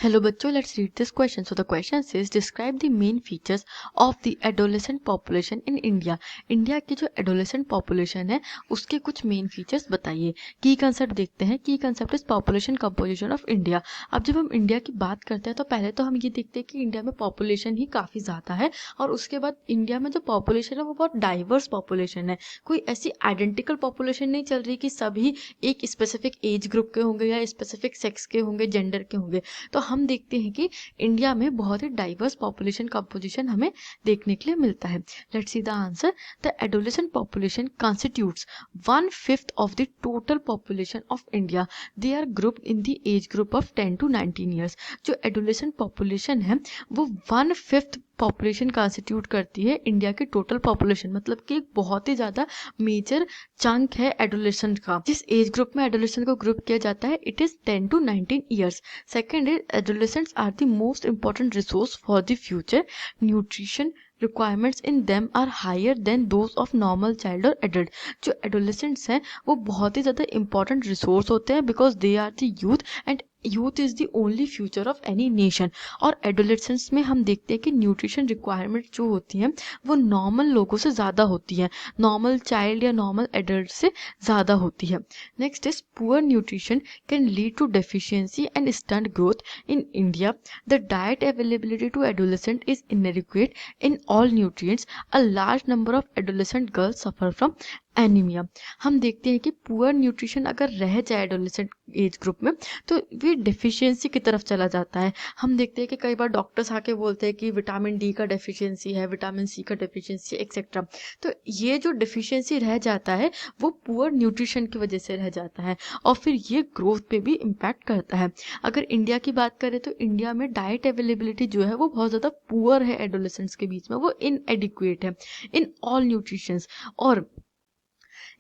Hello बच्चों, let's read this question. So the question says describe the main features of the adolescent population in India. India की जो adolescent population है उसके कुछ main features बताइए. की concept देखते हैं. की concept is population composition of India. अब जब हम इंडिया की बात करते हैं तो पहले तो हम ये देखते हैं कि इंडिया में population ही काफ़ी ज़्यादा है और उसके बाद इंडिया में जो population है वो बहुत diverse population है. कोई ऐसी identical population नहीं चल रही कि सभी एक specific age group के होंगे या specific sex के होंगे, gender के होंगे. तो हम देखते हैं कि इंडिया में बहुत ही डाइवर्स पॉपुलेशन कंपोजिशन हमें देखने के लिए मिलता है. Let's see the answer. The adolescent population constitutes 1/5 of the total population of India. They are group in the age group of 10 to 19 years. जो एडोलेसेंट पॉपुलेशन है वो 1/5 पॉपुलेशन कॉन्स्टिट्यूट करती है इंडिया की टोटल पॉपुलेशन. मतलब कि एक बहुत ही ज़्यादा मेजर चंक है एडोलेसेंट का. जिस एज ग्रुप में एडोलेसेंट को ग्रुप किया जाता है it is 10 to 19 years. Second is adolescents are the most important resource for the future. Nutrition requirements in them are higher than those of normal child or adult. जो adolescents हैं वो बहुत ही ज़्यादा important resource होते हैं because they are the youth and youth is the only future of any nation. और adolescence में हम देखते हैं कि न्यूट्रिशन रिक्वायरमेंट जो होती हैं वो नॉर्मल लोगों से ज़्यादा होती हैं, नॉर्मल चाइल्ड या नॉर्मल एडल्ट से ज़्यादा होती है. Next is poor nutrition can lead to deficiency and stunt growth in India. The diet availability to adolescent is inadequate in all nutrients. A large number of adolescent girls suffer from anaemia. हम देखते हैं कि poor nutrition अगर रह जाए adolescent age group में तो ये डेफिशिएंसी की तरफ चला जाता है. हम देखते हैं कि कई बार डॉक्टर्स आके बोलते हैं कि विटामिन डी का डेफिशिएंसी है, विटामिन सी का डेफिशिएंसी एक्सेट्रा. तो ये जो डेफिशिएंसी रह जाता है वो पुअर न्यूट्रिशन की वजह से रह जाता है और फिर ये ग्रोथ पे भी इम्पैक्ट करता है. अगर इंडिया की बात करें तो इंडिया में डाइट अवेलेबिलिटी जो है वो बहुत ज़्यादा पुअर है एडोलेसेंट्स के बीच में, वो इनएडिक्वेट है इन ऑल न्यूट्रिशंस. और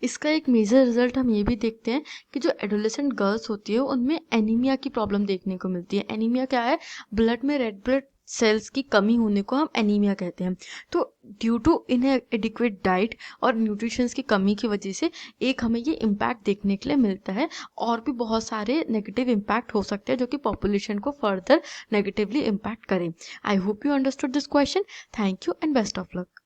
इसका एक मेजर रिजल्ट हम ये भी देखते हैं कि जो एडोलेसेंट गर्ल्स होती है उनमें एनीमिया की प्रॉब्लम देखने को मिलती है. एनीमिया क्या है? ब्लड में रेड ब्लड सेल्स की कमी होने को हम एनीमिया कहते हैं. तो ड्यू टू इनएडिक्वेट डाइट और न्यूट्रिशंस की कमी की वजह से एक हमें ये इम्पैक्ट देखने के लिए मिलता है. और भी बहुत सारे नेगेटिव इम्पैक्ट हो सकते हैं जो कि पॉपुलेशन को फर्दर नेगेटिवली इम्पैक्ट करें. I hope you understood this question. Thank you and best of luck.